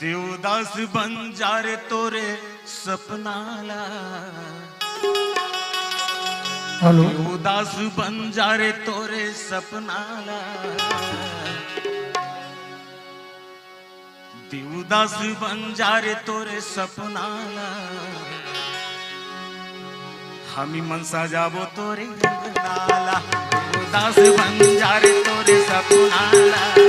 देवदास बंजारे तोरे सपनाला हॅलो देवदास बंजारे तोरे सपनाला देवदास बंजारे तोरे सपनाला हमी मनसा जाबो तोरे अंगनाला देवदास बंजारे तोरे सपनाला